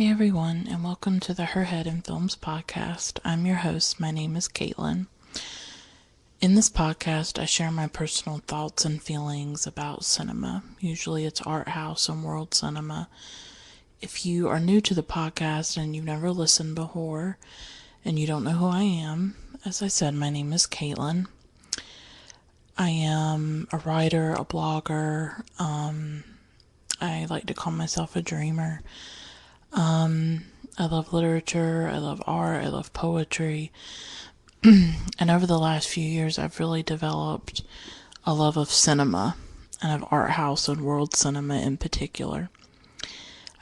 Hey everyone, and welcome to the Her Head in Films podcast. I'm your host. My name is Caitlin. In this podcast, I share my personal thoughts and feelings about cinema. Usually it's art house and world cinema. If you are new to the podcast and you've never listened before and you don't know who I am, as I said, my name is Caitlin. I am a writer, a blogger. I like to call myself a dreamer. I love literature, I love art, I love poetry, and over the last few years I've really developed a love of cinema, and of art house and world cinema in particular.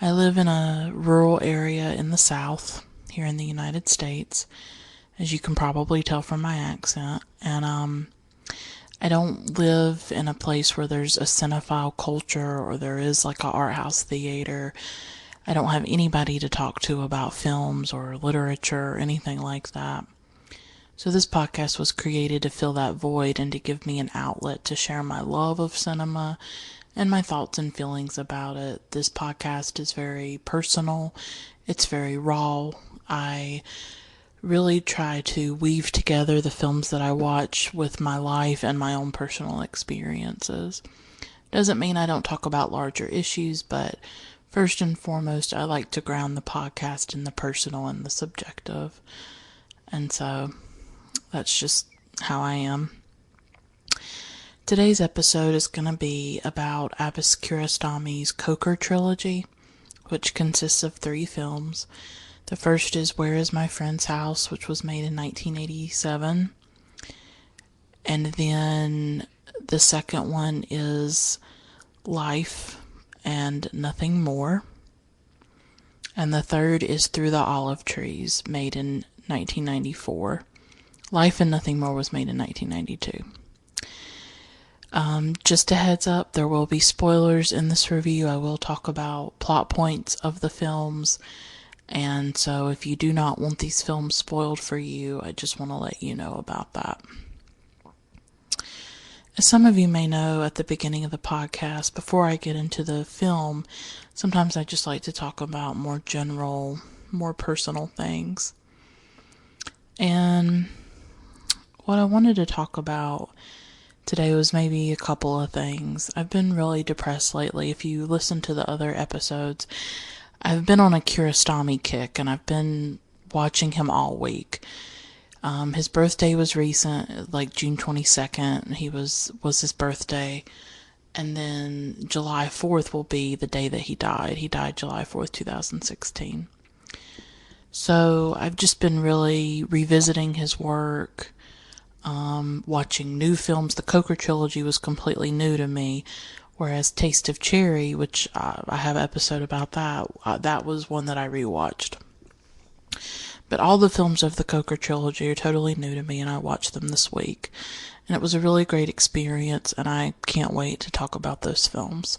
I live in a rural area in the South, here in the United States, as you can probably tell from my accent, and I don't live in a place where there's a cinephile culture or there is like a art house theater. I don't have anybody to talk to about films or literature or anything like that. So this podcast was created to fill that void and to give me an outlet to share my love of cinema and my thoughts and feelings about it. This podcast is very personal. It's very raw. I really try to weave together the films that I watch with my life and my own personal experiences. Doesn't mean I don't talk about larger issues, but first and foremost, I like to ground the podcast in the personal and the subjective. And so that's just how I am. Today's episode is going to be about Abbas Kiarostami's Koker Trilogy, which consists of 3 films. The first is Where Is My Friend's House, which was made in 1987. And then the second one is Life and Nothing More. And the third is Through the Olive Trees, made in 1994. Life and Nothing More was made in 1992. Just a heads up, there will be spoilers in this review. I will talk about plot points of the films. And so if you do not want these films spoiled for you, I just want to let you know about that. As some of you may know, at the beginning of the podcast, before I get into the film, sometimes I just like to talk about more general, more personal things. And what I wanted to talk about today was maybe a couple of things. I've been really depressed lately. If you listen to the other episodes, I've been on a Kiarostami kick, and I've been watching him all week. His birthday was recent, like June 22nd. Was his birthday. And then July 4th will be the day that he died. He died July 4th, 2016. So I've just been really revisiting his work, watching new films. The Koker Trilogy was completely new to me, whereas Taste of Cherry, which I have an episode about that was one that I rewatched. But all the films of the Koker Trilogy are totally new to me, and I watched them this week. And it was a really great experience, and I can't wait to talk about those films.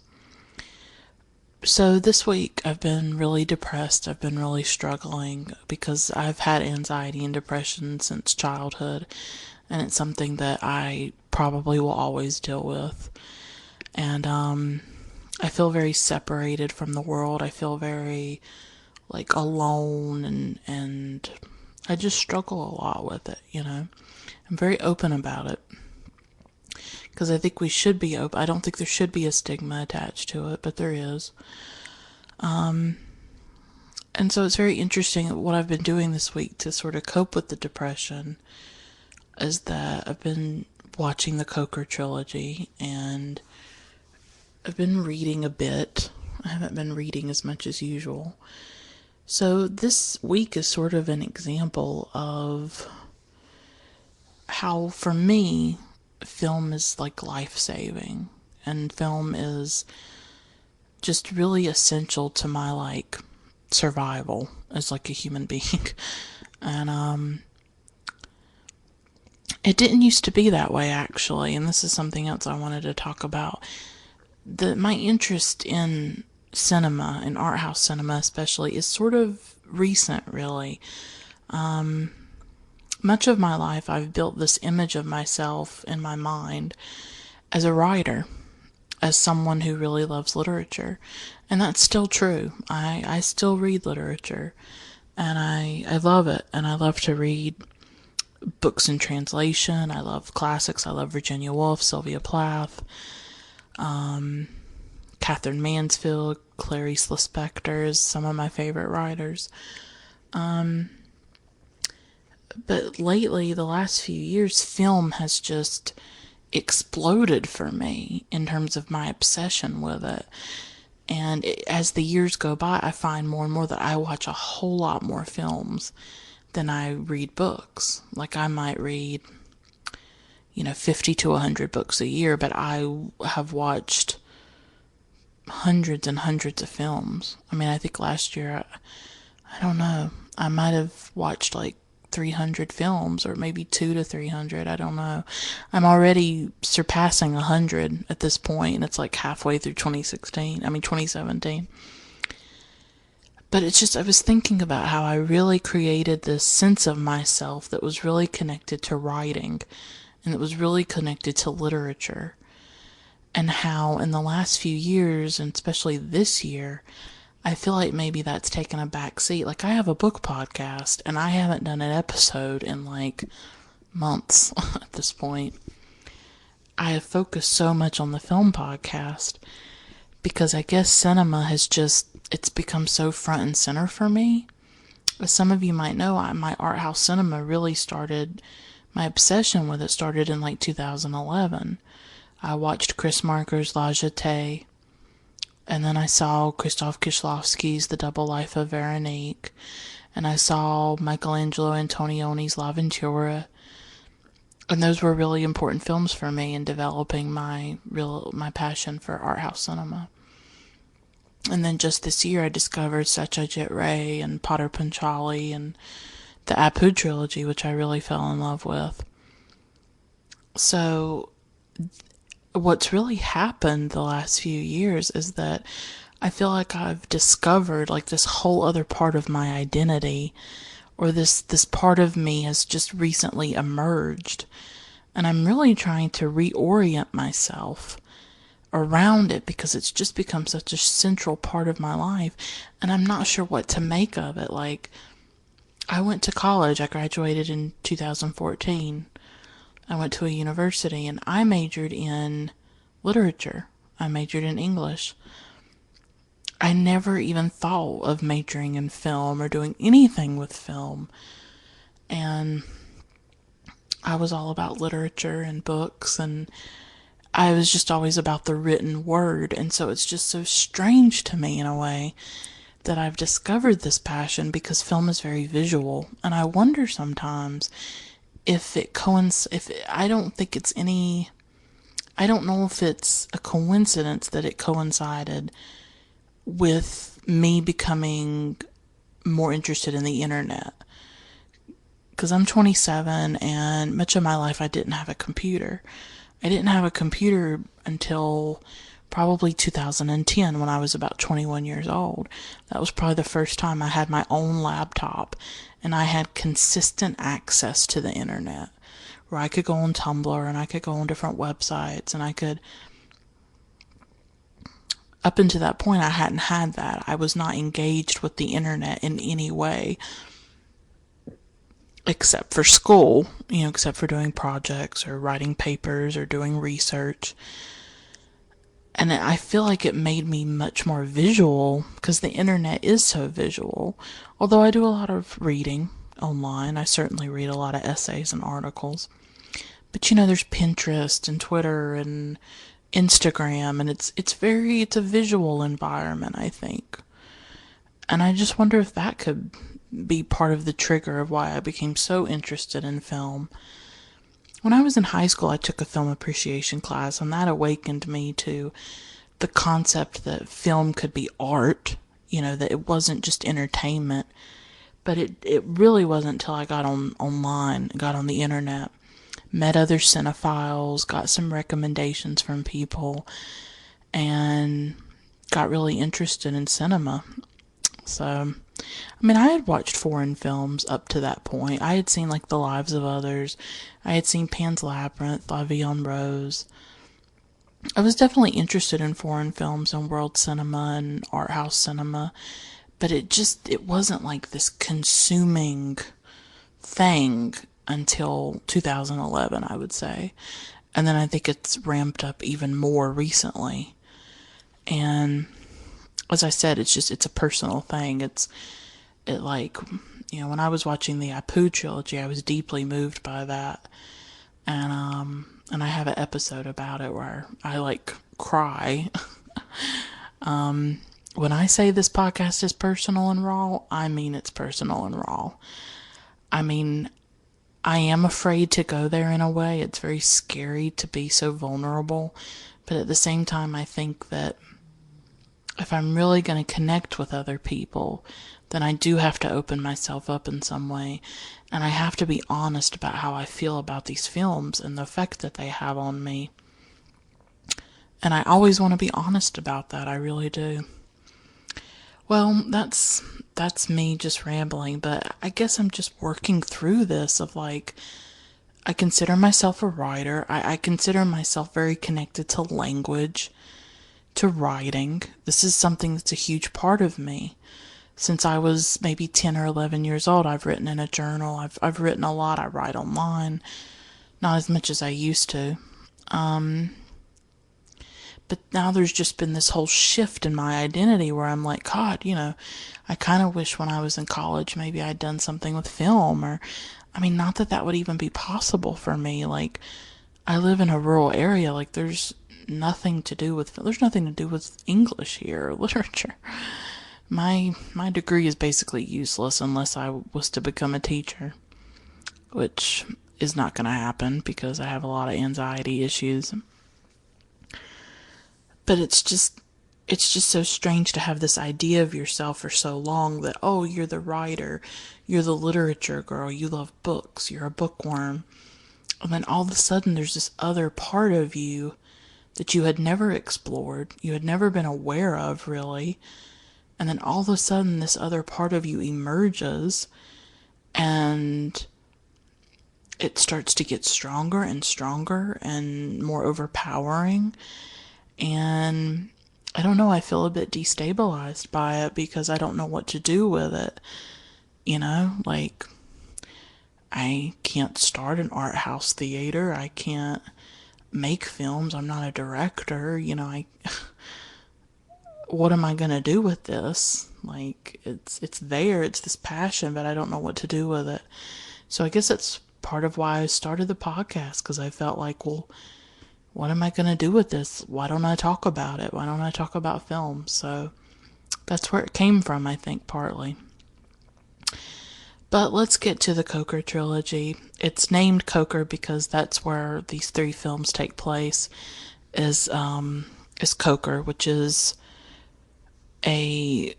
So this week, I've been really depressed. I've been really struggling because I've had anxiety and depression since childhood, and it's something that I probably will always deal with. And I feel very separated from the world. I feel very alone, and I just struggle a lot with it, I'm very open about it because I think we should be open. I don't think there should be a stigma attached to it, but there is. And so it's very interesting. What I've been doing this week to sort of cope with the depression is that I've been watching the Koker Trilogy, and I've been reading a bit. I haven't been reading as much as usual. So this week is sort of an example of how, for me, film is like life-saving, and film is just really essential to my survival as a human being. And it didn't used to be that way, actually, and this is something else I wanted to talk about. My interest in cinema, in art house cinema especially, is sort of recent, really. Much of my life I've built this image of myself in my mind as a writer. as someone who really loves literature. And that's still true. I still read literature, and I love it. And I love to read books in translation. I love classics. I love Virginia Woolf, Sylvia Plath, Catherine Mansfield, Clarice Lispector is some of my favorite writers. But lately, the last few years, film has just exploded for me in terms of my obsession with it. And as the years go by, I find more and more that I watch a whole lot more films than I read books. Like, I might read, 50 to 100 books a year, but I have watched hundreds and hundreds of films. I mean, I think last year, I don't know, I might have watched like 300 films, or maybe 2 to 300, I don't know. I'm already surpassing 100 at this point, and it's like halfway through 2017. But it's just, I was thinking about how I really created this sense of myself that was really connected to writing, and that was really connected to literature. And how in the last few years, and especially this year, I feel like maybe that's taken a back seat. Like, I have a book podcast, and I haven't done an episode in like months at this point. I have focused so much on the film podcast because I guess cinema it's become so front and center for me. As some of you might know, my art house cinema really started, my obsession with it started in like 2011. I watched Chris Marker's La Jetée, and then I saw Krzysztof Kieślowski's The Double Life of Veronique, and I saw Michelangelo Antonioni's La Ventura, and those were really important films for me in developing my passion for art house cinema. And then just this year, I discovered Satyajit Ray and Potter Panchali and the Koker Trilogy, which I really fell in love with. So what's really happened the last few years is that I feel like I've discovered like this whole other part of my identity, or this part of me has just recently emerged, and I'm really trying to reorient myself around it because it's just become such a central part of my life, and I'm not sure what to make of it. Like, I went to college. I graduated in 2014. I went to a university, and I majored in literature. I majored in English. I never even thought of majoring in film or doing anything with film. And I was all about literature and books, and I was just always about the written word. And so it's just so strange to me in a way that I've discovered this passion because film is very visual. And I wonder sometimes if it I don't think it's I don't know if it's a coincidence that it coincided with me becoming more interested in the internet. Because I'm 27, and much of my life I didn't have a computer. I didn't have a computer until probably 2010, when I was about 21 years old. That was probably the first time I had my own laptop, and I had consistent access to the internet, where I could go on Tumblr, and I could go on different websites, and I could... Up until that point, I hadn't had that. I was not engaged with the internet in any way, except for school, except for doing projects or writing papers or doing research. And I feel like it made me much more visual because the internet is so visual. Although I do a lot of reading online. I certainly read a lot of essays and articles. But there's Pinterest and Twitter and Instagram, and it's a visual environment, I think. And I just wonder if that could be part of the trigger of why I became so interested in film. When I was in high school, I took a film appreciation class, and that awakened me to the concept that film could be art, that it wasn't just entertainment. But it really wasn't until I got online, got on the internet, met other cinephiles, got some recommendations from people, and got really interested in cinema. So, I had watched foreign films up to that point. I had seen, like, The Lives of Others. I had seen Pan's Labyrinth, La Vie en Rose. I was definitely interested in foreign films and world cinema and art house cinema, but it wasn't like this consuming thing until 2011, I would say. And then I think it's ramped up even more recently. And as I said, it's a personal thing. It like, when I was watching the Apu trilogy, I was deeply moved by that. And I have an episode about it where I like cry. When I say this podcast is personal and raw, I mean it's personal and raw. I mean, I am afraid to go there in a way. It's very scary to be so vulnerable. But at the same time, I think that if I'm really going to connect with other people, then I do have to open myself up in some way. And I have to be honest about how I feel about these films and the effect that they have on me. And I always want to be honest about that. I really do. Well, that's me just rambling, but I guess I'm just working through this of like, I consider myself a writer. I consider myself very connected to language, to writing. This is something that's a huge part of me. Since I was maybe 10 or 11 years old, I've written in a journal. I've written a lot. I write online. Not as much as I used to. But now there's just been this whole shift in my identity where I'm like, God, I kind of wish when I was in college maybe I'd done something with film, or, I mean, not that that would even be possible for me. Like, I live in a rural area. Like, there's nothing to do with English here or literature. My degree is basically useless unless I was to become a teacher, which is not going to happen because I have a lot of anxiety issues. But it's just so strange to have this idea of yourself for so long that, oh, you're the writer, you're the literature girl, you love books, you're a bookworm. And then all of a sudden there's this other part of you that you had never explored, you had never been aware of, really. And then all of a sudden this other part of you emerges, and it starts to get stronger and stronger and more overpowering. And I don't know, I feel a bit destabilized by it because I don't know what to do with it. Like, I can't start an art house theater. I can't make films. I'm not a director. What am I going to do with this? Like, it's there. It's this passion, but I don't know what to do with it. So I guess that's part of why I started the podcast, because I felt like, well, what am I going to do with this? Why don't I talk about it? Why don't I talk about film? So that's where it came from, I think, partly. But let's get to the Koker Trilogy. It's named Koker because that's where these 3 films take place, is Koker, which is a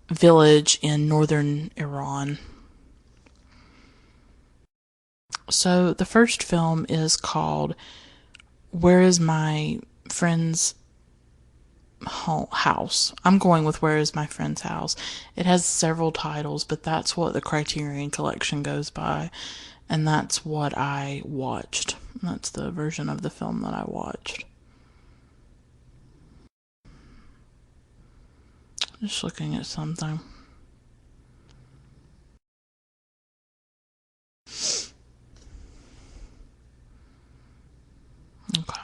village in northern Iran. So the first film is called Where is My Friend's House? I'm going with Where is My Friend's House. It has several titles, but that's what the Criterion Collection goes by, and that's what I watched. That's the version of the film that I watched. Just looking at something. Okay.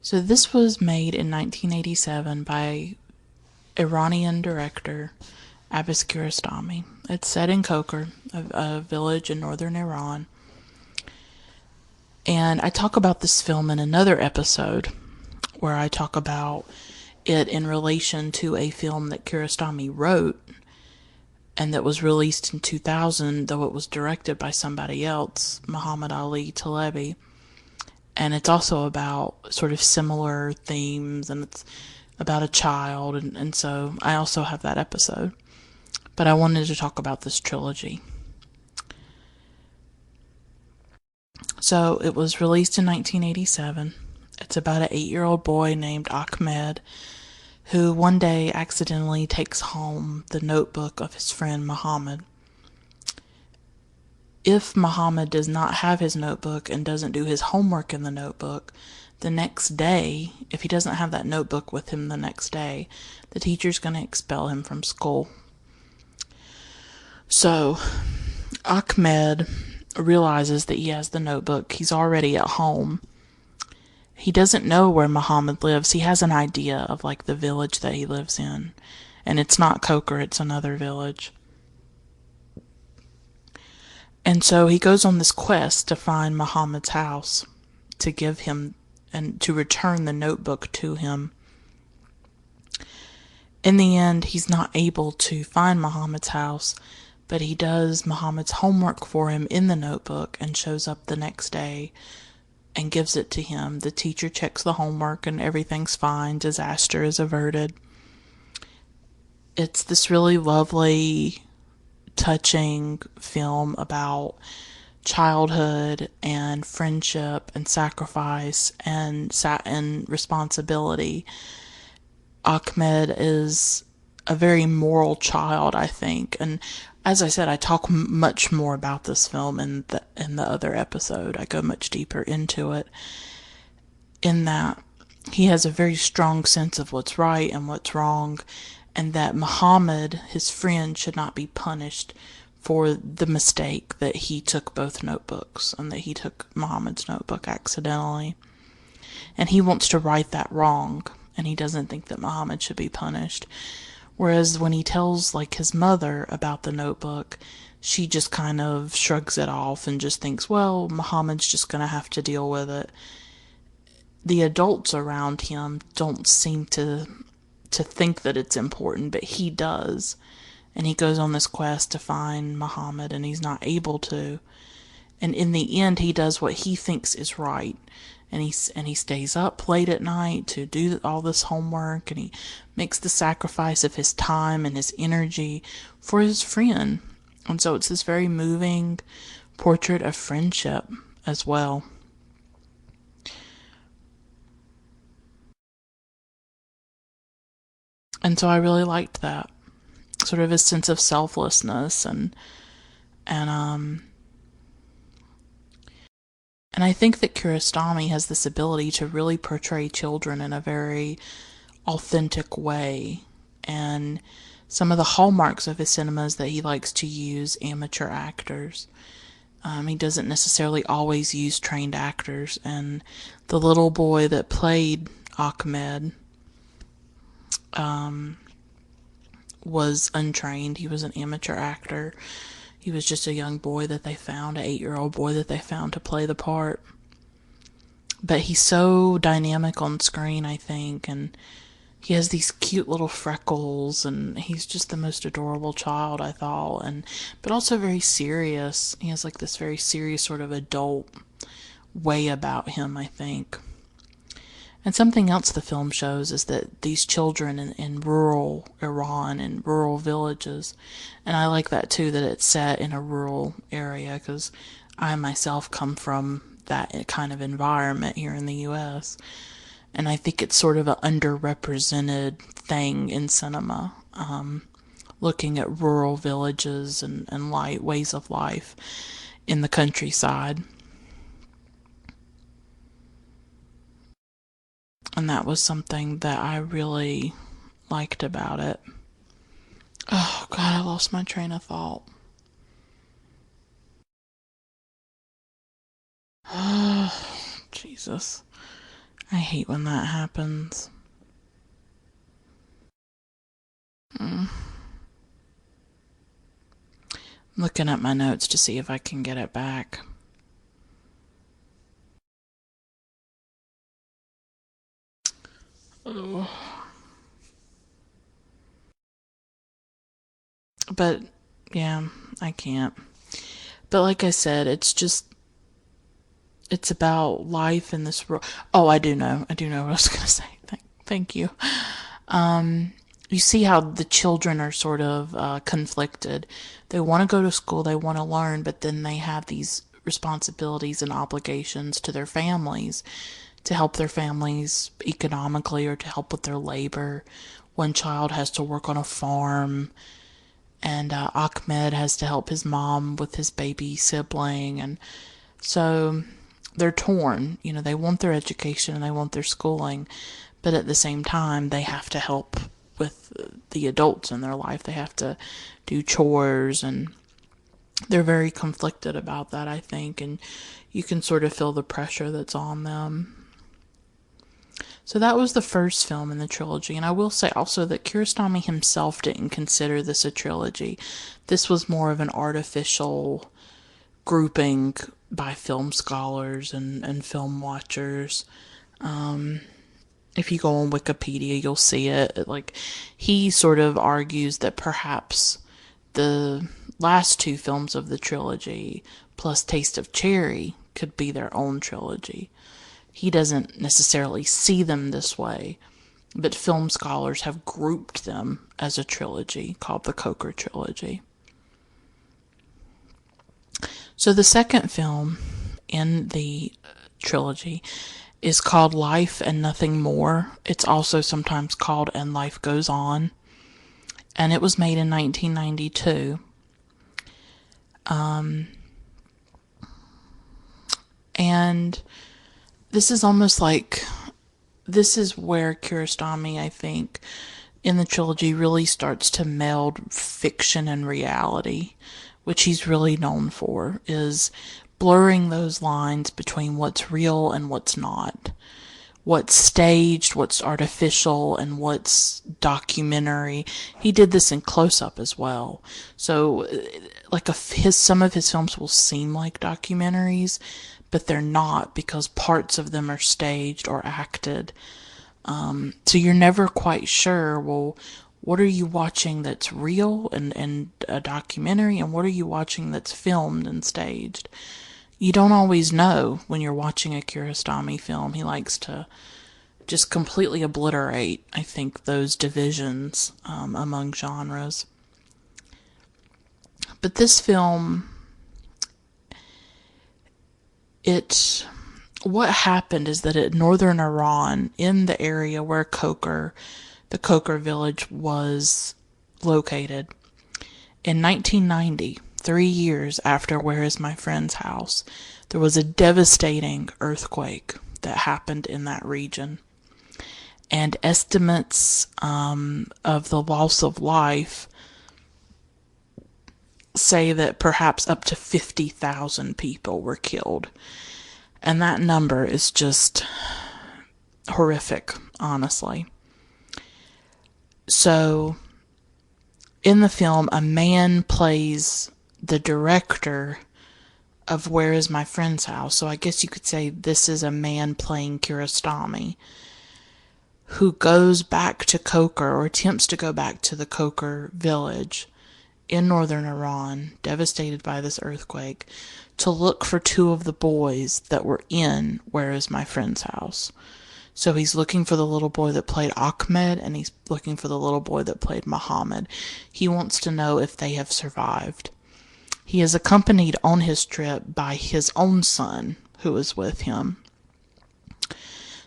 So this was made in 1987 by Iranian director Abbas Kiarostami. It's set in Koker, a village in northern Iran. And I talk about this film in another episode where I talk about it in relation to a film that Kiarostami wrote and that was released in 2000, though it was directed by somebody else, Muhammad Ali Talebi. And it's also about sort of similar themes, and it's about a child, and so I also have that episode. But I wanted to talk about this trilogy. So it was released in 1987. It's about an 8-year-old boy named Ahmed who one day accidentally takes home the notebook of his friend Muhammad. if Muhammad does not have his notebook and doesn't do his homework in the notebook, the next day, if he doesn't have that notebook with him the next day, the teacher's going to expel him from school. So, Ahmed realizes that he has the notebook. He's already at home. He doesn't know where Muhammad lives. He has an idea of like the village that he lives in. And it's not Koker, it's another village. And so he goes on this quest to find Muhammad's house, to give him and to return the notebook to him. In the end, he's not able to find Muhammad's house, but he does Muhammad's homework for him in the notebook and shows up the next day and gives it to him. The teacher checks the homework and everything's fine. Disaster is averted. It's this really lovely, touching film about childhood and friendship and sacrifice and responsibility. Ahmed is a very moral child, I think, and as I said, I talk much more about this film in the other episode. I go much deeper into it, in that he has a very strong sense of what's right and what's wrong, and that Muhammad, his friend, should not be punished for the mistake that he took both notebooks and that he took Muhammad's notebook accidentally. And he wants to right that wrong, and he doesn't think that Muhammad should be punished. Whereas when he tells like his mother about the notebook, she just kind of shrugs it off and just thinks, well, Muhammad's just going to have to deal with it. The adults around him don't seem to think that it's important, but he does. And he goes on this quest to find Muhammad, and he's not able to. And in the end, he does what he thinks is right. And he stays up late at night to do all this homework, and he makes the sacrifice of his time and his energy for his friend. And so it's this very moving portrait of friendship as well. And so I really liked that. Sort of a sense of selflessness and I think that Kiarostami has this ability to really portray children in a very authentic way. And some of the hallmarks of his cinema is that he likes to use amateur actors. He doesn't necessarily always use trained actors. And the little boy that played Ahmed was untrained. He was an amateur actor. He was just a young boy that they found, an 8-year-old boy that they found to play the part. But he's so dynamic on screen, I think, and he has these cute little freckles, and he's just the most adorable child, I thought, but also very serious. He has like this very serious sort of adult way about him, I think. And something else the film shows is that these children in rural Iran, in rural villages, and I like that too, that it's set in a rural area, because I myself come from that kind of environment here in the U.S., and I think it's sort of an underrepresented thing in cinema, looking at rural villages and ways of life in the countryside. And that was something that I really liked about it. Oh, God, I lost my train of thought. Oh, Jesus. I hate when that happens. I'm looking at my notes to see if I can get it back. Oh. But, yeah, I can't. But like I said, it's about life in this world. Oh, I do know what I was going to say. Thank you. You see how the children are sort of conflicted. They want to go to school, they want to learn, but then they have these responsibilities and obligations to their families, to help their families economically or to help with their labor. One child has to work on a farm. and Ahmed has to help his mom with his baby sibling, and so they're torn. You know, they want their education and they want their schooling, but at the same time, they have to help with the adults in their life. They have to do chores, and they're very conflicted about that, I think, and you can sort of feel the pressure that's on them. So that was the first film in the trilogy, and I will say also that Kiarostami himself didn't consider this a trilogy. This was more of an artificial grouping by film scholars and film watchers. If you go on Wikipedia, you'll see it. Like, he sort of argues that perhaps the last two films of the trilogy, plus Taste of Cherry, could be their own trilogy. He doesn't necessarily see them this way, but film scholars have grouped them as a trilogy called the Koker Trilogy. So the second film in the trilogy is called Life and Nothing More. It's also sometimes called And Life Goes On, and it was made in 1992. And this is almost like, this is where Kiarostami, I think, in the trilogy really starts to meld fiction and reality, which he's really known for, is blurring those lines between what's real and what's not. What's staged, what's artificial, and what's documentary. He did this in close-up as well. So, like, some of his films will seem like documentaries, but they're not, because parts of them are staged or acted. So you're never quite sure, well, what are you watching that's real and a documentary, and what are you watching that's filmed and staged? You don't always know when you're watching a Kiarostami film. He likes to just completely obliterate, I think, those divisions among genres. But this film, what happened is that at northern Iran, in the area where the Koker village was located, in 1990, 3 years after Where Is My Friend's House, there was a devastating earthquake that happened in that region. And estimates of the loss of life say that perhaps up to 50,000 people were killed. And that number is just horrific, honestly. So, in the film, a man plays the director of Where Is My Friend's House. So I guess you could say this is a man playing Kiarostami, who goes back to Koker, or attempts to go back to the Koker village in northern Iran, devastated by this earthquake, to look for two of the boys that were in Where Is My Friend's House. So he's looking for the little boy that played Ahmed, and he's looking for the little boy that played Muhammad. He wants to know if they have survived. He is accompanied on his trip by his own son, who is with him.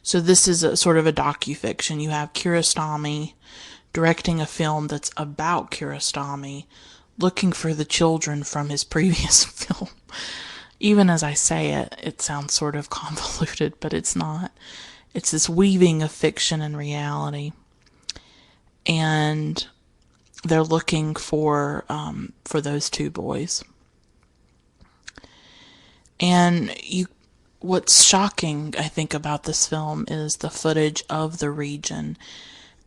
So this is a sort of a docu-fiction. You have Kiarostami directing a film that's about Kiarostami, looking for the children from his previous film. Even as I say it, it sounds sort of convoluted, but it's not. It's this weaving of fiction and reality. And they're looking for those two boys. And what's shocking, I think, about this film is the footage of the region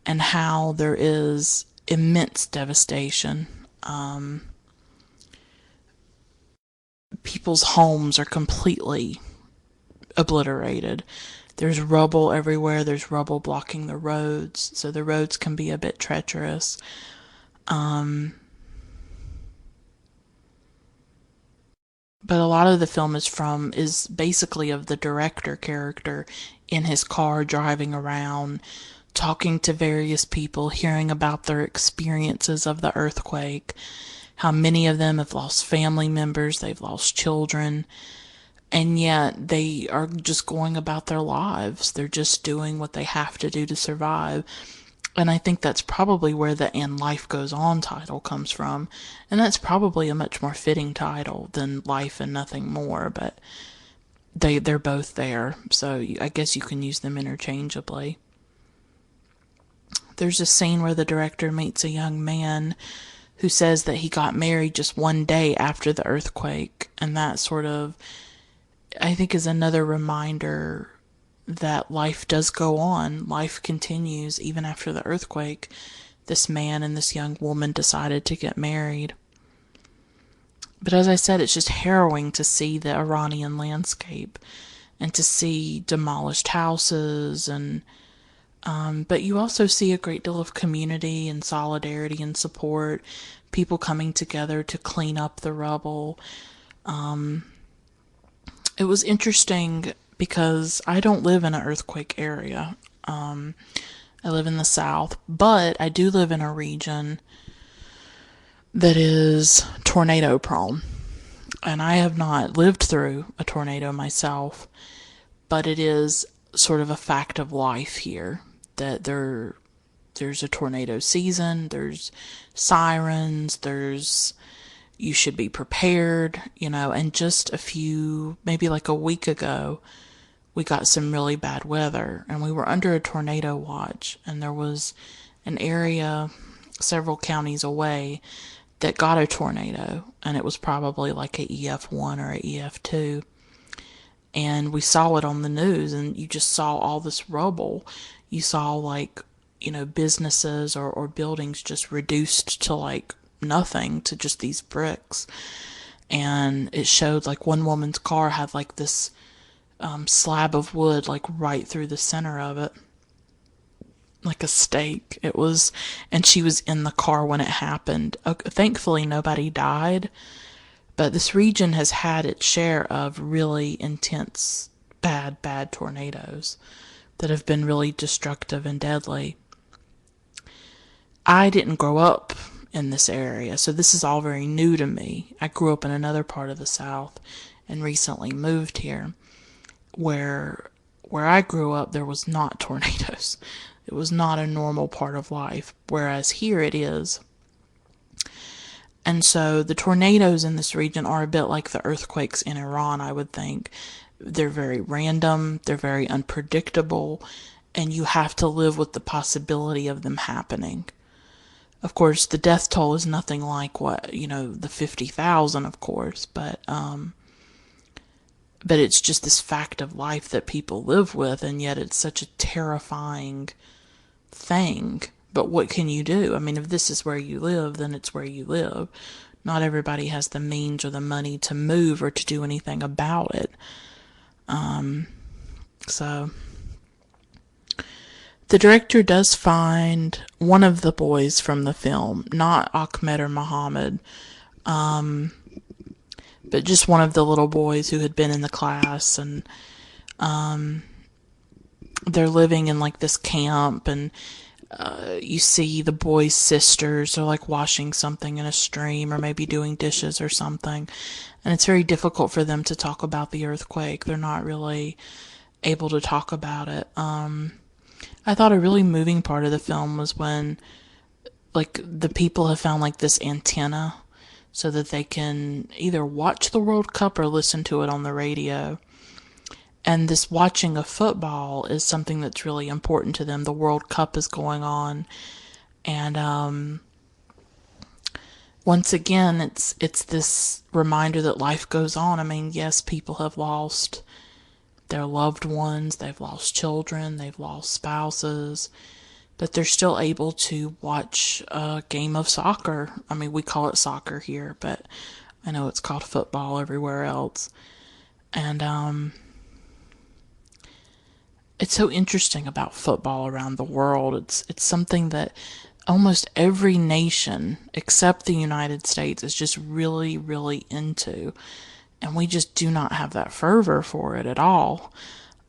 and how there is immense devastation. People's homes are completely obliterated. There's rubble everywhere. There's rubble blocking the roads, so the roads can be a bit treacherous. But a lot of the film is basically of the director character in his car driving around, talking to various people, hearing about their experiences of the earthquake, how many of them have lost family members, they've lost children, and yet they are just going about their lives. They're just doing what they have to do to survive. And I think that's probably where the "And Life Goes On" title comes from. And that's probably a much more fitting title than "Life and Nothing More," but they're both there, so I guess you can use them interchangeably. There's a scene where the director meets a young man who says that he got married just one day after the earthquake, and that sort of, I think, is another reminder that life does go on. Life continues even after the earthquake. This man and this young woman decided to get married. But as I said, it's just harrowing to see the Iranian landscape and to see demolished houses, and but you also see a great deal of community and solidarity and support, people coming together to clean up the rubble. It was interesting because I don't live in an earthquake area. I live in the South, but I do live in a region that is tornado prone. And I have not lived through a tornado myself, but it is sort of a fact of life here that there's a tornado season, there's sirens, you should be prepared, and just maybe like a week ago, we got some really bad weather and we were under a tornado watch, and there was an area several counties away that got a tornado, and it was probably like a EF1 or a EF2. And we saw it on the news, and you just saw all this rubble. You saw businesses or buildings just reduced to like nothing, to just these bricks. And it showed like one woman's car had like this slab of wood like right through the center of it, like a stake. And she was in the car when it happened. Thankfully, nobody died, but this region has had its share of really intense, bad tornadoes that have been really destructive and deadly. I didn't grow up in this area, so this is all very new to me. I grew up in another part of the South and recently moved here, where I grew up there was not tornadoes. It was not a normal part of life, whereas here it is. And so the tornadoes in this region are a bit like the earthquakes in Iran, I would think. They're very random, they're very unpredictable, and you have to live with the possibility of them happening. Of course, the death toll is nothing like the 50,000, of course, but it's just this fact of life that people live with, and yet it's such a terrifying thing. But what can you do? I mean, if this is where you live, then it's where you live. Not everybody has the means or the money to move or to do anything about it. So the director does find one of the boys from the film, not Ahmed or Muhammad, but just one of the little boys who had been in the class, and they're living in like this camp, and you see the boys' sisters are like washing something in a stream or maybe doing dishes or something, and it's very difficult for them to talk about the earthquake. They're not really able to talk about it. I thought a really moving part of the film was when like the people have found like this antenna so that they can either watch the World Cup or listen to it on the radio. And this watching of football is something that's really important to them. The World Cup is going on, and once again, it's this reminder that life goes on. I mean, yes, people have lost their loved ones, they've lost children, they've lost spouses, but they're still able to watch a game of soccer. I mean, we call it soccer here, but I know it's called football everywhere else. And it's so interesting about football around the world. It's something that almost every nation except the United States is just really, really into. And we just do not have that fervor for it at all.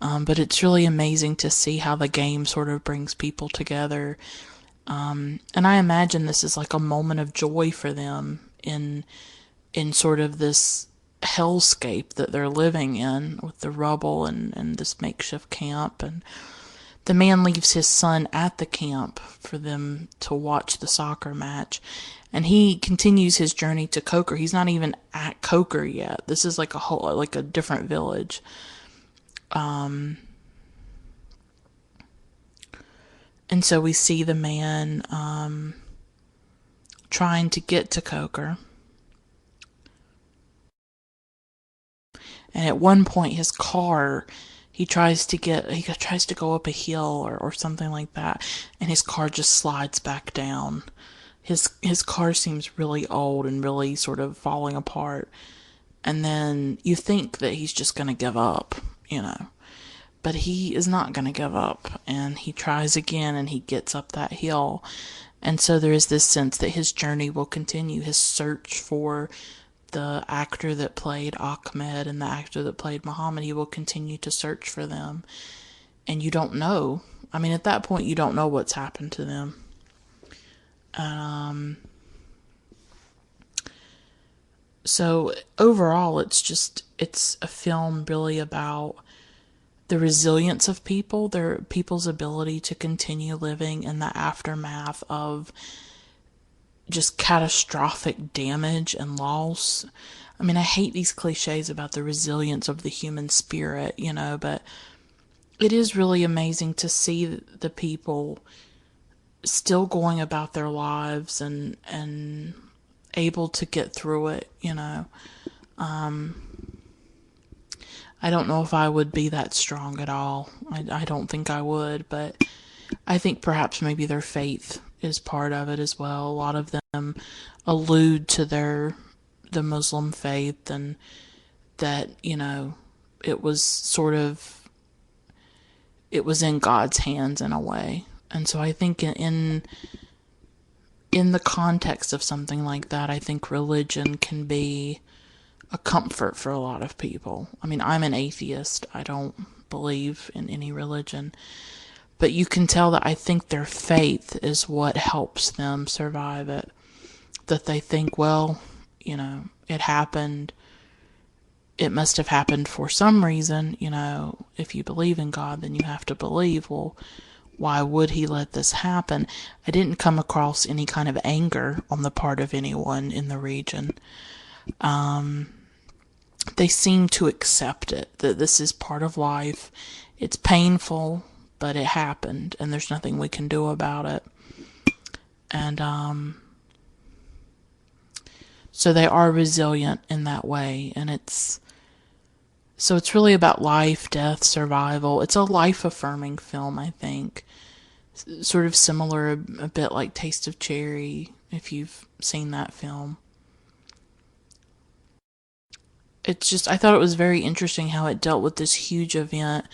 But it's really amazing to see how the game sort of brings people together. And I imagine this is like a moment of joy for them in sort of this hellscape that they're living in with the rubble and this makeshift camp. the man leaves his son at the camp for them to watch the soccer match, and he continues his journey to Koker. He's not even at Koker yet. This is like a different village. And so we see the man trying to get to Koker. And at one point, his car, he tries to go up a hill or something like that, and his car just slides back down. His car seems really old and really sort of falling apart. And then you think that he's just going to give up, But he is not going to give up, and he tries again, and he gets up that hill. And so there is this sense that his journey will continue, his search for the actor that played Ahmed and the actor that played Muhammad. He will continue to search for them. And you don't know. I mean, at that point, you don't know what's happened to them. So overall, it's a film really about the resilience of people's ability to continue living in the aftermath of just catastrophic damage and loss. I mean, I hate these cliches about the resilience of the human spirit, but it is really amazing to see the people still going about their lives and able to get through it, I don't know if I would be that strong at all. I don't think I would, but I think perhaps maybe their faith is part of it as well. A lot of them allude to the Muslim faith, and that, it was in God's hands in a way. And so I think in the context of something like that, I think religion can be a comfort for a lot of people. I mean, I'm an atheist. I don't believe in any religion. But you can tell that I think their faith is what helps them survive it. That they think, well, it happened. It must have happened for some reason. If you believe in God, then you have to believe, well, why would he let this happen? I didn't come across any kind of anger on the part of anyone in the region. They seem to accept it, that this is part of life. It's painful, but it happened, and there's nothing we can do about it. And so they are resilient in that way, and it's really about life, death, survival. It's a life-affirming film, I think. Sort of similar, a bit like Taste of Cherry, if you've seen that film. I thought it was very interesting how it dealt with this huge event,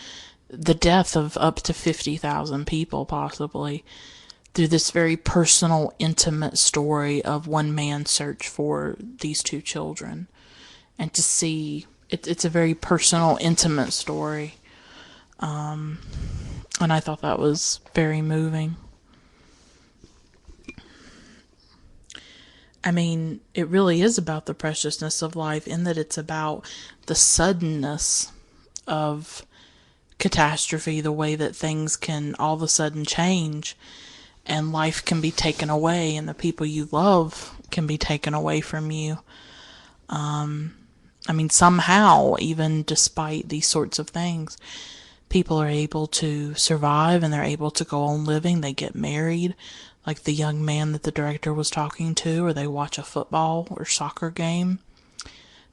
the death of up to 50,000 people, possibly, through this very personal, intimate story of one man's search for these two children. And to see, it's a very personal, intimate story. And I thought that was very moving. I mean, it really is about the preciousness of life, in that it's about the suddenness of catastrophe, the way that things can all of a sudden change, and life can be taken away, and the people you love can be taken away from you. I mean, somehow, even despite these sorts of things, people are able to survive, and they're able to go on living. They get married, like the young man that the director was talking to, or they watch a football or soccer game.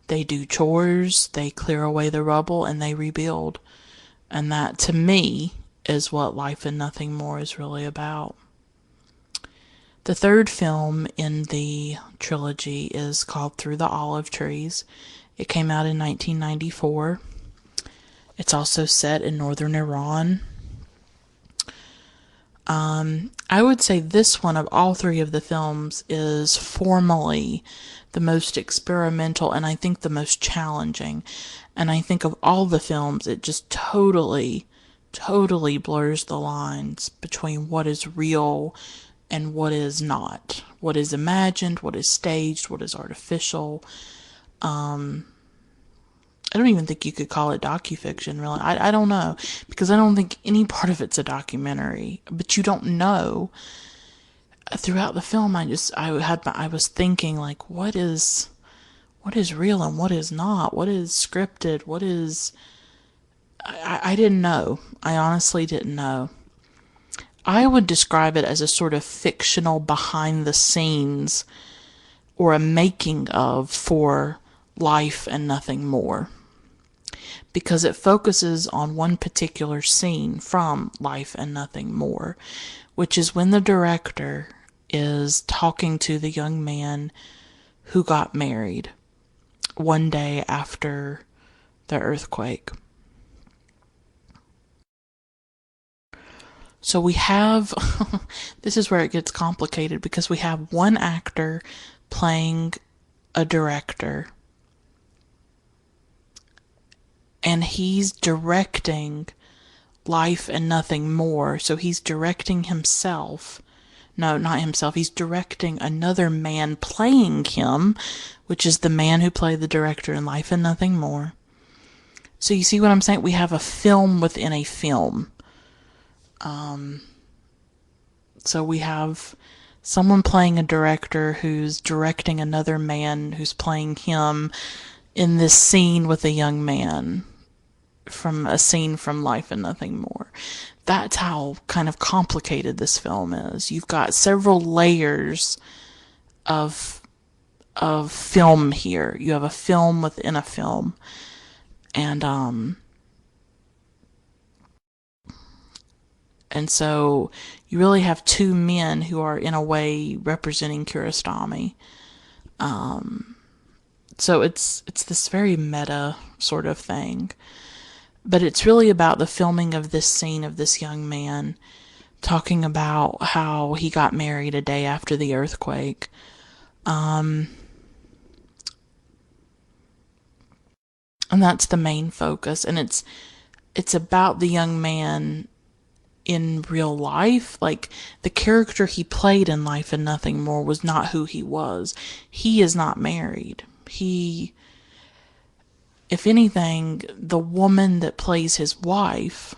They do chores, they clear away the rubble, and they rebuild. And that, to me, is what Life and Nothing More is really about. The third film in the trilogy is called Through the Olive Trees. It came out in 1994. It's also set in northern Iran. I would say this one, of all three of the films, is formally the most experimental, and I think the most challenging. And I think of all the films, it just totally blurs the lines between what is real and what is not. What is imagined, what is staged, what is artificial. I don't even think you could call it docufiction, really. I don't know, because I don't think any part of it's a documentary. But you don't know. Throughout the film, I was thinking, like, what is real and what is not? What is scripted? What is... I didn't know. I honestly didn't know. I would describe it as a sort of fictional behind the scenes or a making of for Life and Nothing More, because it focuses on one particular scene from Life and Nothing More, which is when the director is talking to the young man who got married one day after the earthquake. So we have, this is where it gets complicated, because we have one actor playing a director, and he's directing Life and Nothing More. So he's directing himself. No, not himself. He's directing another man playing him, which is the man who played the director in Life and Nothing More. So you see what I'm saying? We have a film within a film. So we have someone playing a director who's directing another man who's playing him in this scene with a young man from a scene from Life and Nothing More. That's how kind of complicated this film is. You've got several layers of film here. You have a film within a film. And so you really have two men who are in a way representing Kiarostami. So it's this very meta sort of thing. But it's really about the filming of this scene of this young man talking about how he got married a day after the earthquake. And that's the main focus. And it's about the young man in real life. Like, the character he played in Life and Nothing More was not who he was. He is not married. If anything, the woman that plays his wife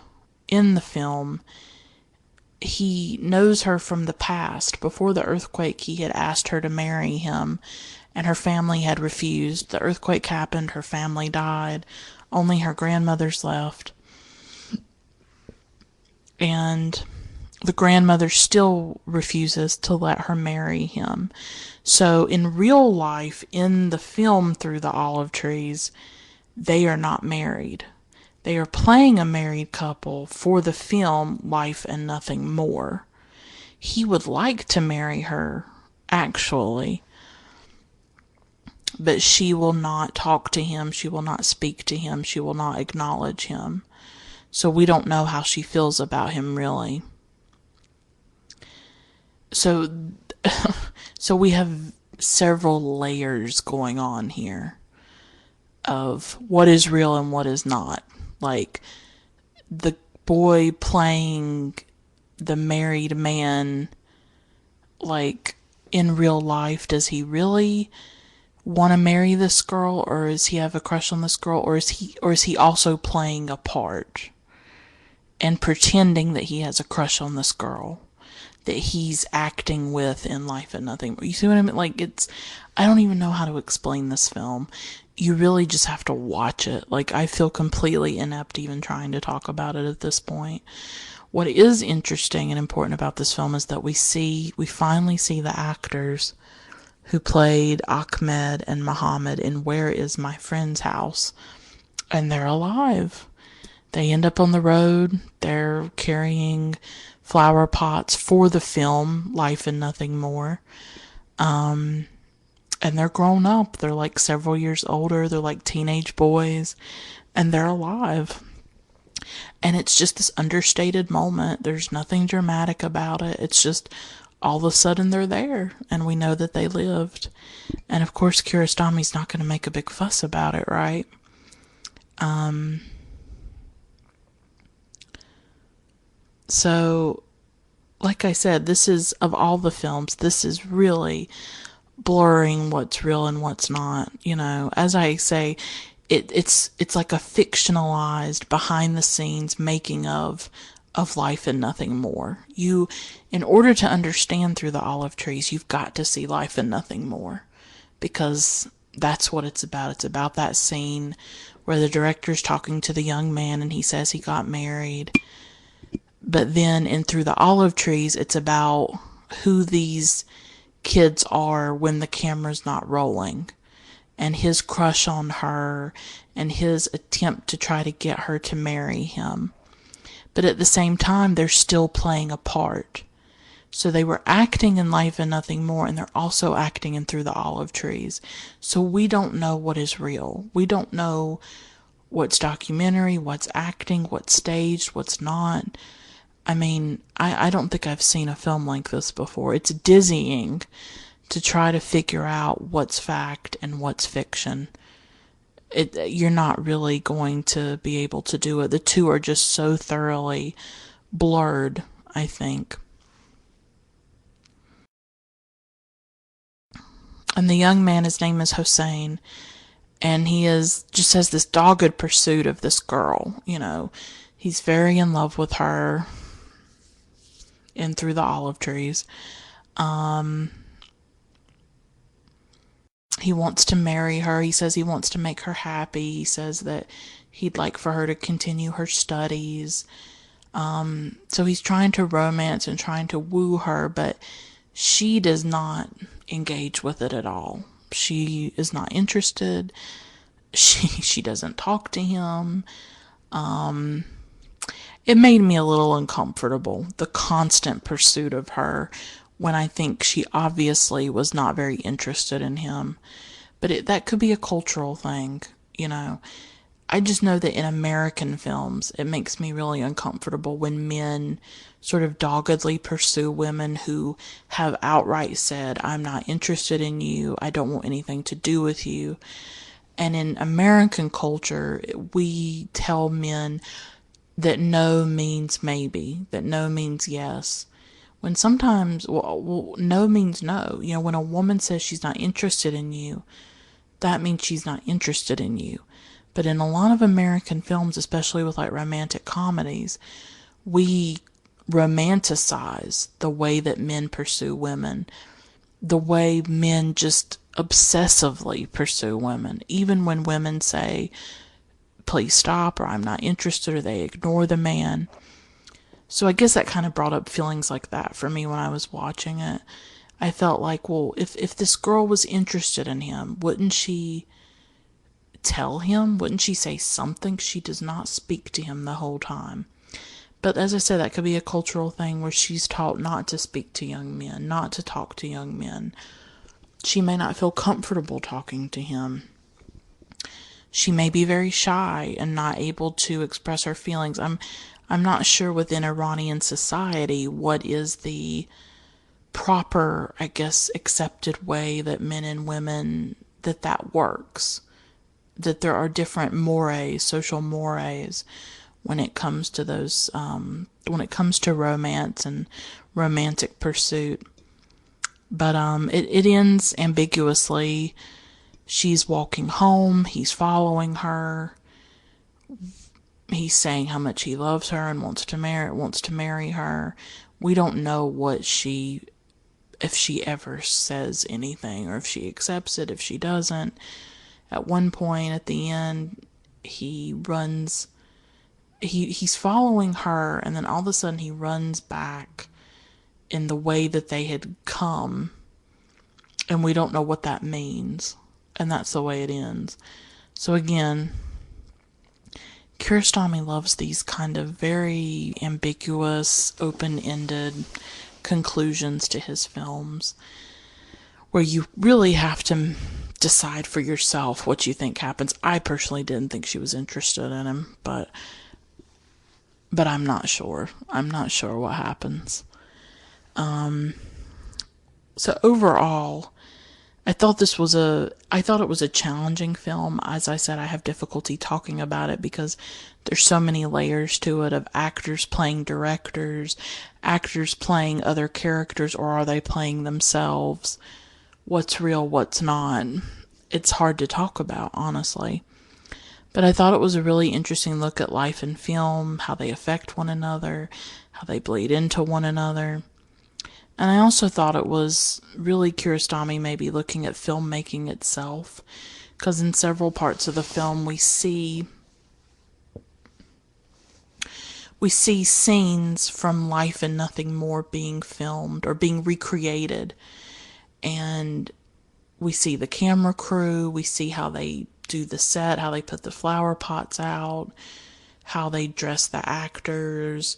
in the film, he knows her from the past. Before the earthquake, he had asked her to marry him, and her family had refused. The earthquake happened, her family died, only her grandmother's left. And the grandmother still refuses to let her marry him. So in real life, in the film Through the Olive Trees, they are not married. They are playing a married couple for the film Life and Nothing More. He would like to marry her, actually, but she will not talk to him. She will not speak to him. She will not acknowledge him. So we don't know how she feels about him, really. So we have several layers going on here of what is real and what is not. Like, the boy playing the married man, like, in real life, does he really want to marry this girl, or does he have a crush on this girl, or is he also playing a part and pretending that he has a crush on this girl that he's acting with in Life and Nothing More? You see what I mean? Like, I don't even know how to explain this film. You really just have to watch it. Like, I feel completely inept even trying to talk about it at this point. What is interesting and important about this film is that we finally see the actors who played Ahmed and Muhammad in Where Is My Friend's House, and they're alive. They end up on the road. They're carrying flower pots for the film Life and Nothing More. And they're grown up. They're like several years older. They're like teenage boys, and they're alive. And it's just this understated moment. There's nothing dramatic about it. It's just all of a sudden they're there, and we know that they lived. And of course, Kiarostami's not going to make a big fuss about it, right? So, like I said, this is, of all the films, this is really blurring what's real and what's not. You know, as I say, it's like a fictionalized behind the scenes making of Life and Nothing More. In order to understand Through the Olive Trees, you've got to see Life and Nothing More, because that's what it's about. It's about that scene where the director's talking to the young man and he says he got married. But then in Through the Olive Trees, it's about who these kids are when the camera's not rolling, and his crush on her and his attempt to try to get her to marry him. But at the same time, they're still playing a part. So they were acting in Life and Nothing More, and they're also acting in Through the Olive Trees. So we don't know what is real. We don't know what's documentary, what's acting, what's staged, what's not. I mean, I don't think I've seen a film like this before. It's dizzying to try to figure out what's fact and what's fiction. You're not really going to be able to do it. The two are just so thoroughly blurred, I think. And the young man, his name is Hossein, and he just has this dogged pursuit of this girl. He's very in love with her in Through the Olive Trees. He wants to marry her. He says he wants to make her happy. He says that he'd like for her to continue her studies. So he's trying to romance and trying to woo her, but she does not engage with it at all. She is not interested. She doesn't talk to him. It made me a little uncomfortable, the constant pursuit of her, when I think she obviously was not very interested in him. But that could be a cultural thing, I just know that in American films, it makes me really uncomfortable when men sort of doggedly pursue women who have outright said, I'm not interested in you, I don't want anything to do with you. And in American culture, we tell men that no means maybe, that no means yes. When sometimes, no means no. When a woman says she's not interested in you, that means she's not interested in you. But in a lot of American films, especially with like romantic comedies, we romanticize the way that men pursue women, the way men just obsessively pursue women. Even when women say, please stop, or I'm not interested, or they ignore the man. So I guess that kind of brought up feelings like that for me when I was watching it. I felt like, well, if this girl was interested in him, wouldn't she tell him? Wouldn't she say something? She does not speak to him the whole time. But as I said, that could be a cultural thing where she's taught not to speak to young men, not to talk to young men. She may not feel comfortable talking to him. She may be very shy and not able to express her feelings. I'm not sure within Iranian society what is the proper, I guess, accepted way that men and women, that works. That there are different mores, social mores, when it comes to those, when it comes to romance and romantic pursuit. But it ends ambiguously. She's walking home, he's following her, he's saying how much he loves her and wants to marry her. We don't know if she ever says anything, or if she accepts it, if she doesn't. At one point at the end, he's following her, and then all of a sudden he runs back in the way that they had come, and we don't know what that means. And that's the way it ends. So again, Kiarostami loves these kind of very ambiguous, open-ended conclusions to his films, where you really have to decide for yourself what you think happens. I personally didn't think she was interested in him, but I'm not sure. I'm not sure what happens. So overall, I thought it was a challenging film. As I said, I have difficulty talking about it because there's so many layers to it, of actors playing directors, actors playing other characters, or are they playing themselves? What's real, what's not? It's hard to talk about, honestly. But I thought it was a really interesting look at life in film, how they affect one another, how they bleed into one another. And I also thought it was really Kiarostami maybe looking at filmmaking itself, because in several parts of the film we see scenes from Life and Nothing More being filmed or being recreated. And we see the camera crew, we see how they do the set, how they put the flower pots out, how they dress the actors,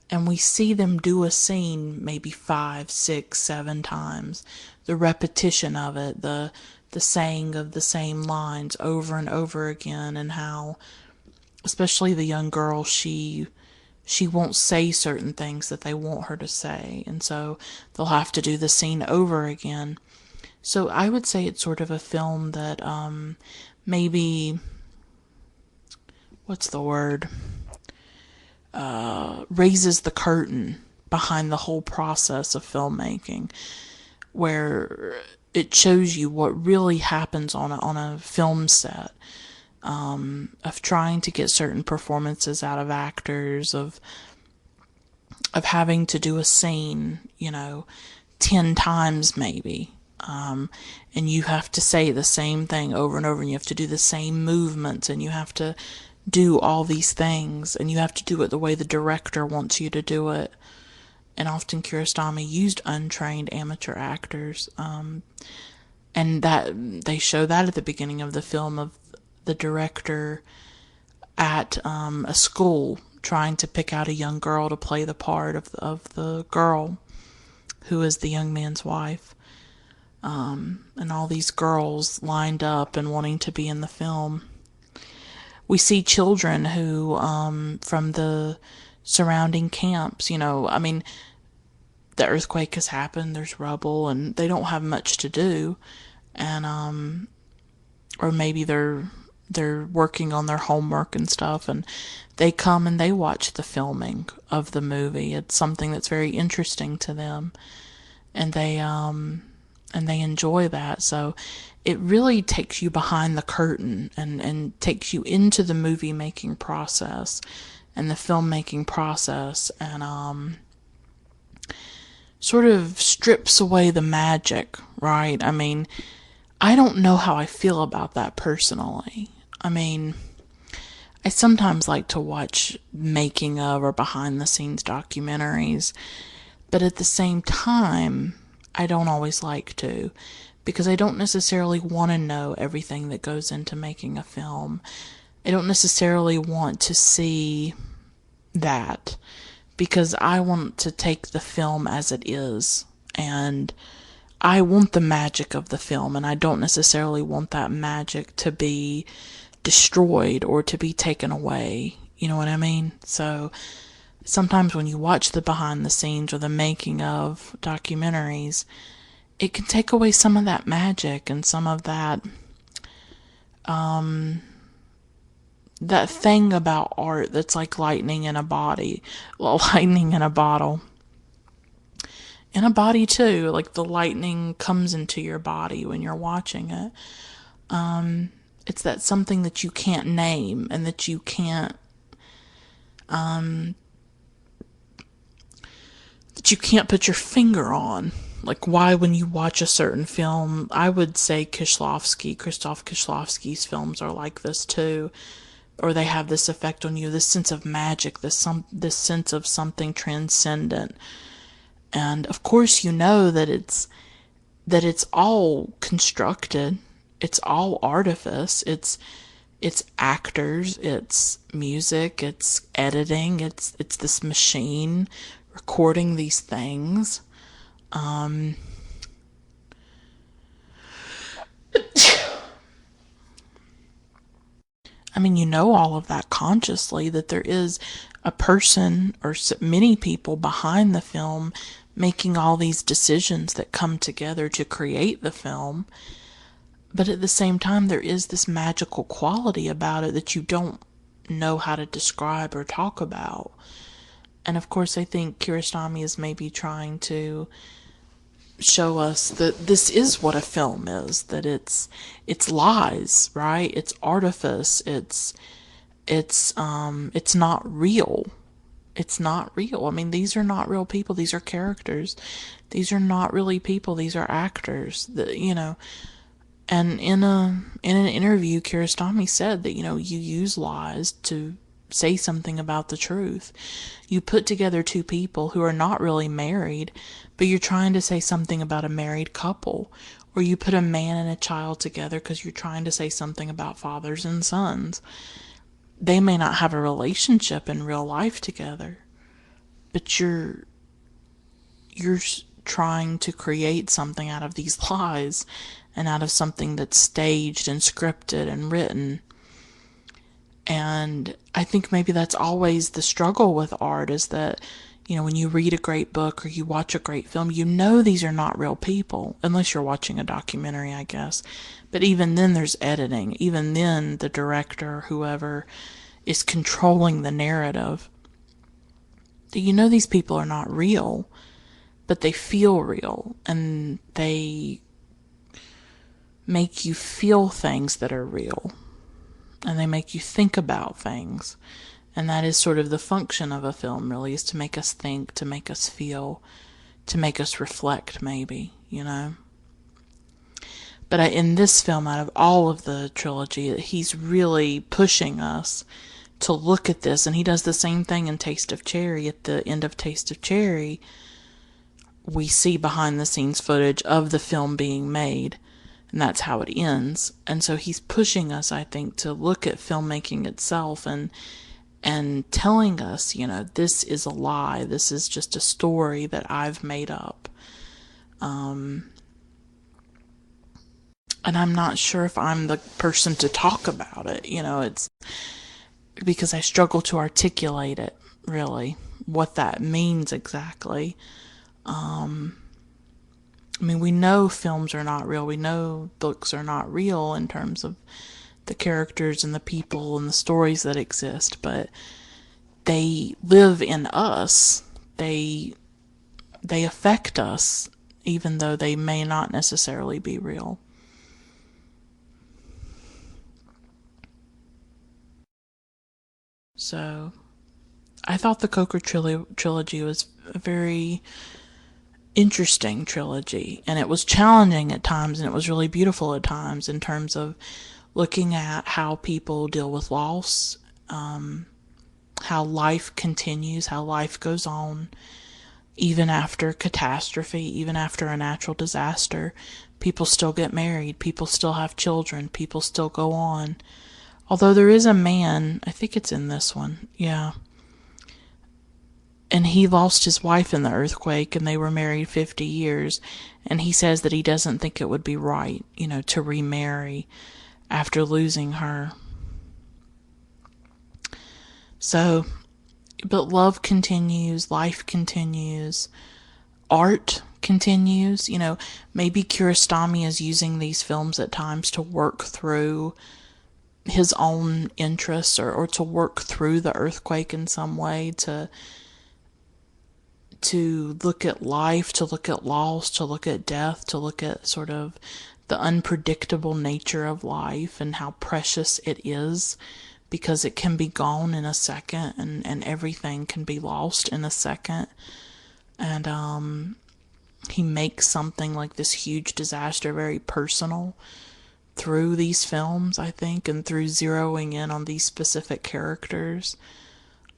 and we see them do a scene maybe 5, 6, 7 times. The repetition of it, the saying of the same lines over and over again, and how, especially the young girl, she won't say certain things that they want her to say, and so they'll have to do the scene over again. So I would say it's sort of a film that maybe, what's the word? Raises the curtain behind the whole process of filmmaking, where it shows you what really happens on a film set, of trying to get certain performances out of actors, of having to do a scene, 10 times maybe. And you have to say the same thing over and over, and you have to do the same movements, and you have to do all these things, and you have to do it the way the director wants you to do it. And often Kiarostami used untrained amateur actors, and that they show that at the beginning of the film, of the director at a school trying to pick out a young girl to play the part of the girl who is the young man's wife. And all these girls lined up and wanting to be in the film. We see children who, from the surrounding camps, the earthquake has happened, there's rubble, and they don't have much to do. And, or maybe they're working on their homework and stuff, and they come and they watch the filming of the movie. It's something that's very interesting to them, and they enjoy that. So it really takes you behind the curtain and takes you into the movie making process and the filmmaking process, and sort of strips away the magic, right? I don't know how I feel about that personally. I sometimes like to watch making of or behind the scenes documentaries, but at the same time, I don't always like to, because I don't necessarily want to know everything that goes into making a film. I don't necessarily want to see that, because I want to take the film as it is, and I want the magic of the film, and I don't necessarily want that magic to be destroyed or to be taken away. You know what I mean? So sometimes when you watch the behind the scenes or the making of documentaries, it can take away some of that magic and some of that that thing about art that's like lightning in a body. Well, lightning in a bottle. In a body too, like the lightning comes into your body when you're watching it. It's that something that you can't name and that you can't put your finger on. Like, why, when you watch a certain film, I would say Krzysztof Kieślowski's films are like this too, or they have this effect on you, this sense of magic, this sense of something transcendent. And of course, you know that it's all constructed, it's all artifice, it's actors, it's music, it's editing, it's this machine recording these things. You know all of that consciously, that there is a person or many people behind the film making all these decisions that come together to create the film. But at the same time, there is this magical quality about it that you don't know how to describe or talk about. And of course, I think Kiarostami is maybe trying to show us that this is what a film is, that it's lies, right? It's artifice. It's not real. It's not real. I mean, these are not real people. These are characters. These are not really people. These are actors. And in an interview, Kiarostami said that you use lies to say something about the truth. You put together two people who are not really married, but you're trying to say something about a married couple. Or you put a man and a child together because you're trying to say something about fathers and sons. They may not have a relationship in real life together, but you're trying to create something out of these lies and out of something that's staged and scripted and written. And I think maybe that's always the struggle with art, is that, when you read a great book or you watch a great film, these are not real people, unless you're watching a documentary, I guess. But even then, there's editing. Even then, the director, whoever is controlling the narrative, these people are not real, but they feel real, and they make you feel things that are real, and they make you think about things. And that is sort of the function of a film, really, is to make us think, to make us feel, to make us reflect, maybe. But in this film, out of all of the trilogy, he's really pushing us to look at this. And he does the same thing in Taste of Cherry. At the end of Taste of Cherry, we see behind the scenes footage of the film being made. And that's how it ends. And so he's pushing us, I think, to look at filmmaking itself and telling us, this is a lie. This is just a story that I've made up. And I'm not sure if I'm the person to talk about it. It's because I struggle to articulate it, really, what that means exactly. I mean, we know films are not real. We know books are not real in terms of the characters and the people and the stories that exist, but they live in us. They affect us, even though they may not necessarily be real. So, I thought the Koker trilogy was a very interesting trilogy, and it was challenging at times, and it was really beautiful at times in terms of looking at how people deal with loss, how life continues, how life goes on, even after catastrophe, even after a natural disaster. People still get married, people still have children, people still go on. Although there is a man, I think it's in this one, yeah, and he lost his wife in the earthquake, and they were married 50 years, and he says that he doesn't think it would be right, to remarry after losing her. So, but love continues, life continues, art continues. Maybe Kiarostami is using these films at times to work through his own interests, or to work through the earthquake in some way, to look at life, to look at loss, to look at death, to look at sort of the unpredictable nature of life and how precious it is, because it can be gone in a second, and everything can be lost in a second. And he makes something like this huge disaster very personal through these films, I think, and through zeroing in on these specific characters.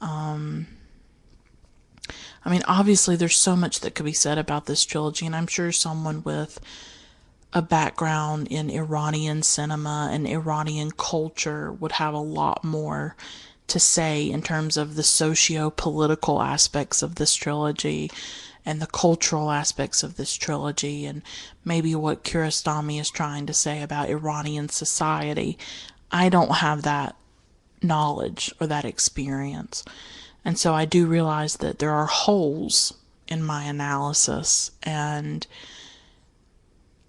I mean, obviously there's so much that could be said about this trilogy, and I'm sure someone with a background in Iranian cinema and Iranian culture would have a lot more to say in terms of the socio-political aspects of this trilogy and the cultural aspects of this trilogy, and maybe what Kiarostami is trying to say about Iranian society. I don't have that knowledge or that experience. And so I do realize that there are holes in my analysis, and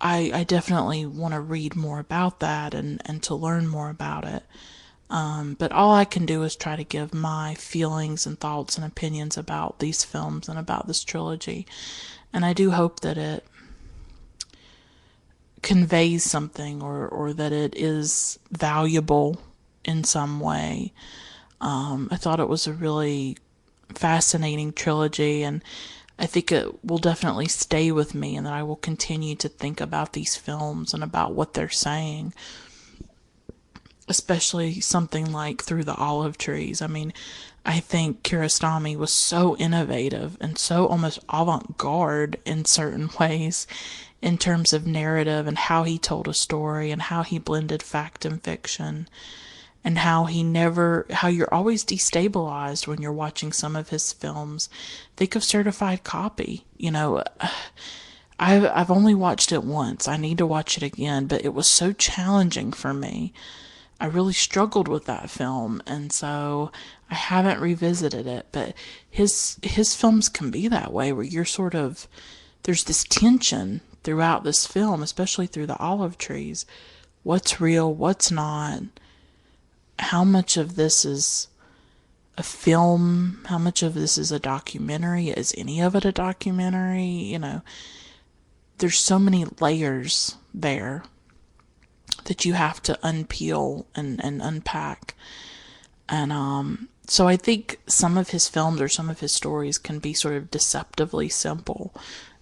I definitely want to read more about that and to learn more about it. But all I can do is try to give my feelings and thoughts and opinions about these films and about this trilogy. And I do hope that it conveys something, or that it is valuable in some way. I thought it was a really fascinating trilogy, and I think it will definitely stay with me, and that I will continue to think about these films and about what they're saying, especially something like Through the Olive Trees. I mean, I think Kiarostami was so innovative and so almost avant-garde in certain ways in terms of narrative and how he told a story and how he blended fact and fiction, and how you're always destabilized when you're watching some of his films. Think of Certified Copy. I've only watched it once. I need to watch it again, but it was so challenging for me. I really struggled with that film, and so I haven't revisited it. But his films can be that way, where you're sort of, there's this tension throughout this film, especially through the olive trees. What's real? What's not? How much of this is a film? How much of this is a documentary? Is any of it a documentary? There's so many layers there that you have to unpeel and unpack. And so I think some of his films or some of his stories can be sort of deceptively simple,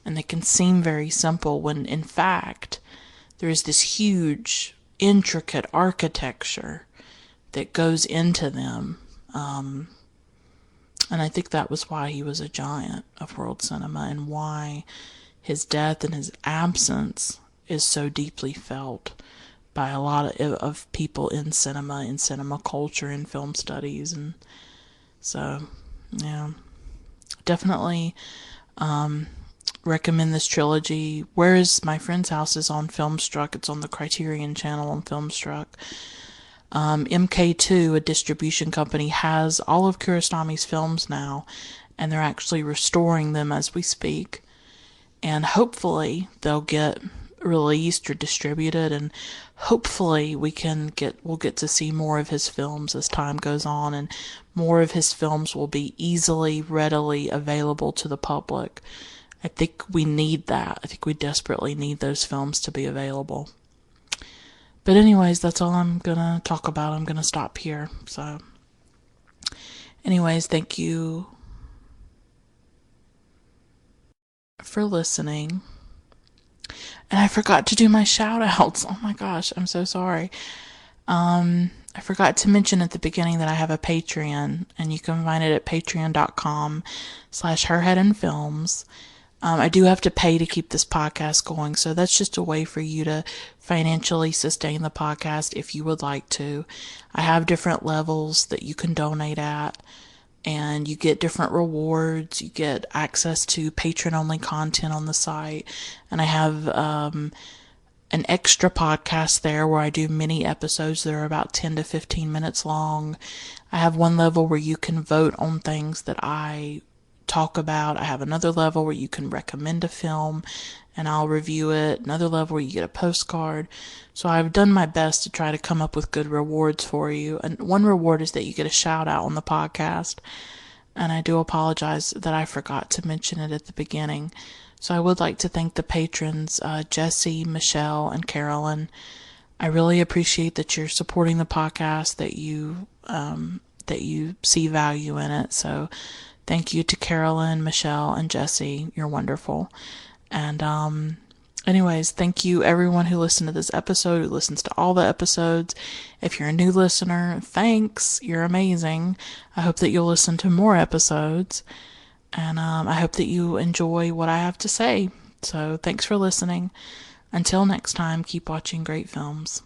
and they can seem very simple when in fact there is this huge, intricate architecture that goes into them. And I think that was why he was a giant of world cinema, and why his death and his absence is so deeply felt by a lot of people in cinema culture, in film studies. And so, yeah, definitely recommend this trilogy. Where Is My Friend's House is on Filmstruck. It's on the Criterion channel on Filmstruck. MK2, a distribution company, has all of Kiarostami's films now, and they're actually restoring them as we speak. And hopefully they'll get released or distributed, and hopefully we'll get to see more of his films as time goes on, and more of his films will be readily available to the public. I think we need that. I think we desperately need those films to be available. But anyways, that's all I'm gonna talk about. I'm gonna stop here. So anyways, thank you for listening. And I forgot to do my shout outs. Oh my gosh, I'm so sorry. I forgot to mention at the beginning that I have a Patreon, and you can find it at patreon.com/herheadandfilms. I do have to pay to keep this podcast going, so that's just a way for you to financially sustain the podcast if you would like to. I have different levels that you can donate at, and you get different rewards. You get access to patron-only content on the site, and I have an extra podcast there where I do mini episodes that are about 10 to 15 minutes long. I have one level where you can vote on things that I talk about. I have another level where you can recommend a film and I'll review it. Another level where you get a postcard. So I've done my best to try to come up with good rewards for you. And one reward is that you get a shout out on the podcast. And I do apologize that I forgot to mention it at the beginning. So I would like to thank the patrons, Jesse, Michelle, and Carolyn. I really appreciate that you're supporting the podcast, that you see value in it. So thank you to Carolyn, Michelle, and Jesse. You're wonderful. And anyways, thank you everyone who listened to this episode, who listens to all the episodes. If you're a new listener, thanks. You're amazing. I hope that you'll listen to more episodes. And I hope that you enjoy what I have to say. So thanks for listening. Until next time, keep watching great films.